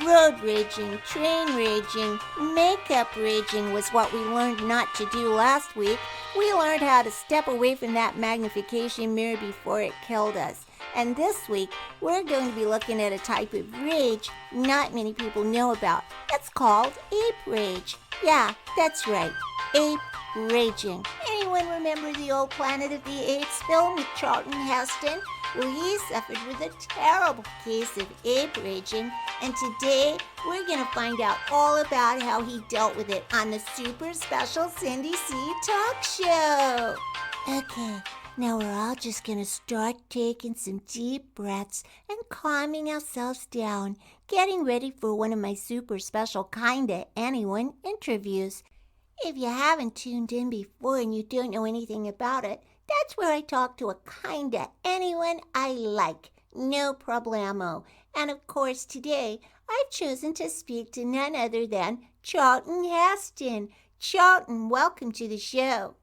Road raging, train raging, makeup raging was what we learned not to do last week. We learned how to step away from that magnification mirror before it killed us. And this week, we're going to be looking at a type of rage not many people know about. It's called Ape Rage. Yeah, that's right, Ape Raging. Anyone remember the old Planet of the Apes film with Charlton Heston? Well, he suffered with a terrible case of ape raging, and today we're going to find out all about how he dealt with it on the super special Cindy C Talk Show. Okay, now we're all just going to start taking some deep breaths and calming ourselves down, getting ready for one of my super special Kinda Anyone interviews. If you haven't tuned in before and you don't know anything about it, that's where I talk to a kinda anyone I like. No problemo. And of course today, I've chosen to speak to none other than Charlton Heston. Charlton, welcome to the show.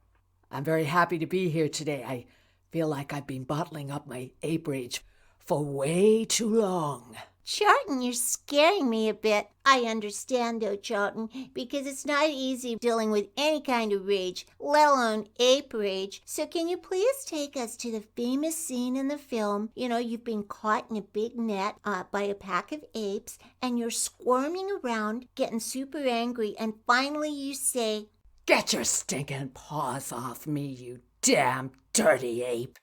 I'm very happy to be here today. I feel like I've been bottling up my ape rage for way too long. Charlton, you're scaring me a bit. I understand though, Charlton, because it's not easy dealing with any kind of rage, let alone ape rage. So can you please take us to the famous scene in the film? You know, you've been caught in a big net by a pack of apes, and you're squirming around, getting super angry, and finally you say, "Get your stinking paws off me, you damn dirty ape."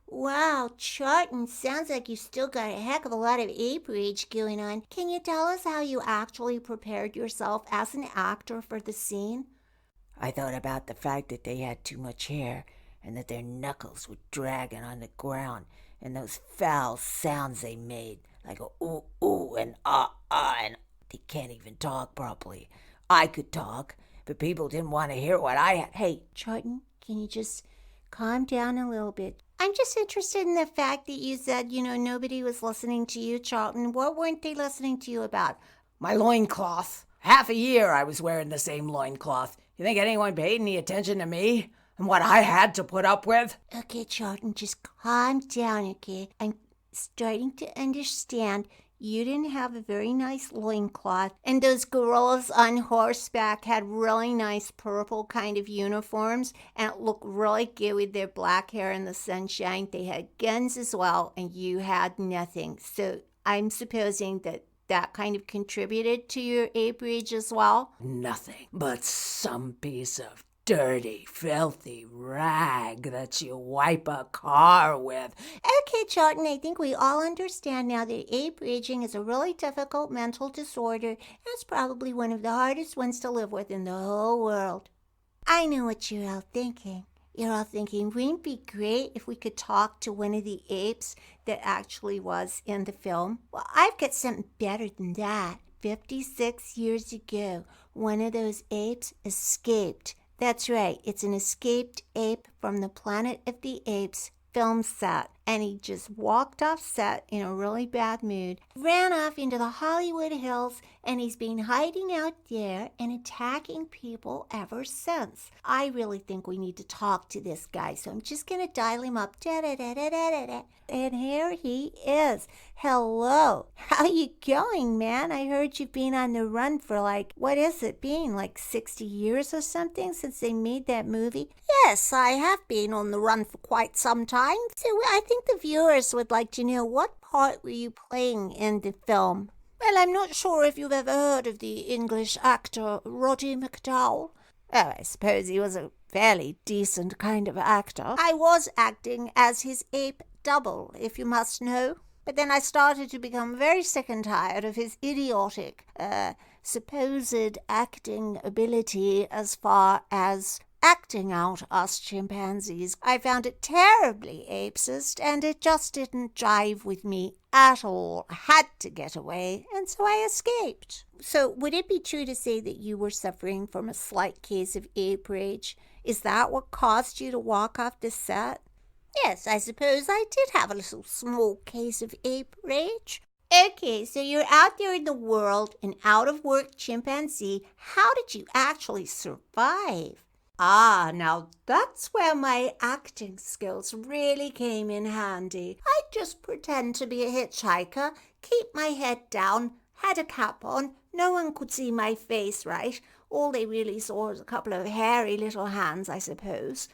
Wow, Charlton, sounds like you still got a heck of a lot of ape rage going on. Can you tell us how you actually prepared yourself as an actor for the scene? I thought about the fact that they had too much hair and that their knuckles were dragging on the ground and those foul sounds they made, like a ooh, ooh, and and they can't even talk properly. I could talk, but people didn't want to hear what I had. Hey, Charlton, can you just calm down a little bit? I'm just interested in the fact that you said, nobody was listening to you, Charlton. What weren't they listening to you about? My loincloth. Half a year I was wearing the same loincloth. You think anyone paid any attention to me and what I had to put up with? Okay, Charlton, just calm down, okay? I'm starting to understand. You didn't have a very nice loincloth, and those gorillas on horseback had really nice purple kind of uniforms, and it looked really good with their black hair in the sunshine. They had guns as well, and you had nothing. So I'm supposing that kind of contributed to your ape rage as well? Nothing but some piece of dirty, filthy rag that you wipe a car with. Okay, Charlton, I think we all understand now that ape raging is a really difficult mental disorder, and it's probably one of the hardest ones to live with in the whole world. I know what you're all thinking. You're all thinking, wouldn't it be great if we could talk to one of the apes that actually was in the film? Well, I've got something better than that. 56 years ago, one of those apes escaped. That's right, it's an escaped ape from the Planet of the Apes film set. And he just walked off set in a really bad mood, ran off into the Hollywood Hills, and he's been hiding out there and attacking people ever since. I really think we need to talk to this guy, so I'm just going to dial him up. And here he is. Hello. How you going, man? I heard you've been on the run for what is it been, 60 years or something since they made that movie? Yes, I have been on the run for quite some time. So I think the viewers would like to know, what part were you playing in the film? Well, I'm not sure if you've ever heard of the English actor Roddy McDowall. Oh, I suppose he was a fairly decent kind of actor. I was acting as his ape double, if you must know. But then I started to become very sick and tired of his idiotic, supposed acting ability as far as acting out us chimpanzees. I found it terribly apesist, and it just didn't jive with me at all. I had to get away, and so I escaped. So would it be true to say that you were suffering from a slight case of ape rage? Is that what caused you to walk off the set? Yes, I suppose I did have a little small case of ape rage. Okay, so you're out there in the world, an out-of-work chimpanzee. How did you actually survive? Ah, now that's where my acting skills really came in handy. I just pretend to be a hitchhiker, keep my head down, Had a cap on. No one could see my face, right? All they really saw was a couple of hairy little hands, I suppose.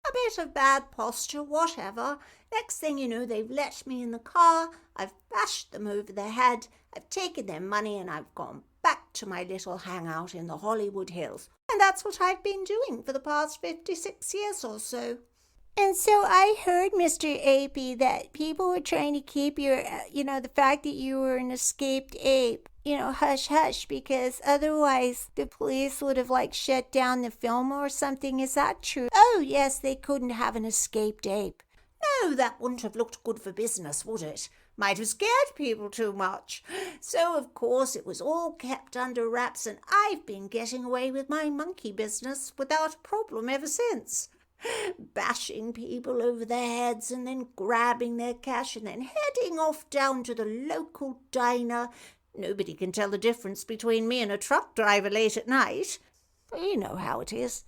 A bit of bad posture, whatever. Next thing you know, they've let me in the car. I've bashed them over the head. I've taken their money and I've gone back to my little hangout in the Hollywood Hills. And that's what I've been doing for the past 56 years or so. And so I heard, Mr. Apey, that people were trying to keep your, the fact that you were an escaped ape, hush hush, because otherwise the police would have shut down the film or something. Is that true? Oh, yes, they couldn't have an escaped ape. No, that wouldn't have looked good for business, would it? Might have scared people too much. So, of course, it was all kept under wraps, and I've been getting away with my monkey business without a problem ever since. Bashing people over their heads and then grabbing their cash and then heading off down to the local diner. Nobody can tell the difference between me and a truck driver late at night. You know how it is.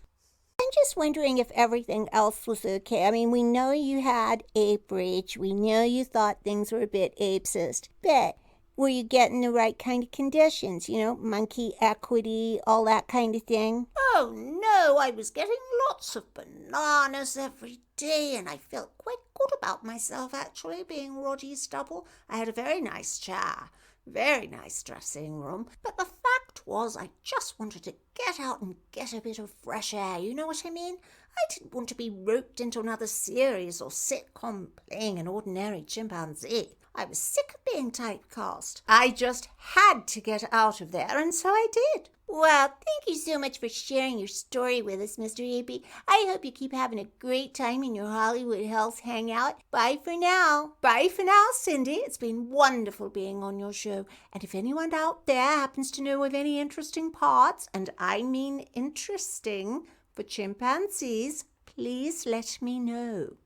I'm just wondering if everything else was okay. I mean, we know you had ape rage. We know you thought things were a bit apesist. But were you getting the right kind of conditions? Monkey equity, all that kind of thing? Oh, no. I was getting lots of bananas every day, and I felt quite good about myself, actually, being Roddy Stubble. I had a very nice chair. Very nice dressing room. But the fact was, I just wanted to get out and get a bit of fresh air, you know what I mean? I didn't want to be roped into another series or sitcom playing an ordinary chimpanzee. I was sick of being typecast. I just had to get out of there, and so I did. Well, thank you so much for sharing your story with us, Mr. Apey. I hope you keep having a great time in your Hollywood Hills hangout. Bye for now. Bye for now, Cindy. It's been wonderful being on your show. And if anyone out there happens to know of any interesting parts, and I mean interesting, for chimpanzees, please let me know.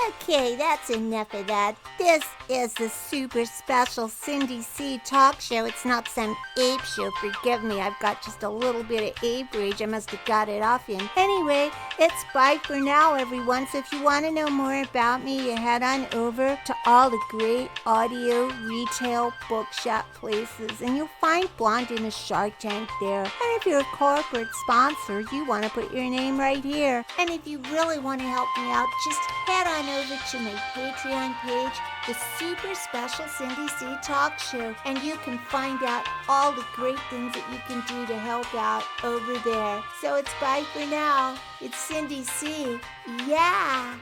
Okay, that's enough of that. This is the super special Cindy C talk show. It's not some ape show. Forgive me, I've got just a little bit of ape rage. I must have got it off in. Anyway, it's bye for now, everyone. So if you want to know more about me, you head on over to all the great audio retail bookshop places, and you'll find Blonde in a Shark Tank there. And if you're a corporate sponsor, you want to put your name right here. And if you really want to help me out, just head on over to my Patreon page, the super special Cindy C talk show, and you can find out all the great things that you can do to help out over there. So it's bye for now. It's Cindy C. Yeah.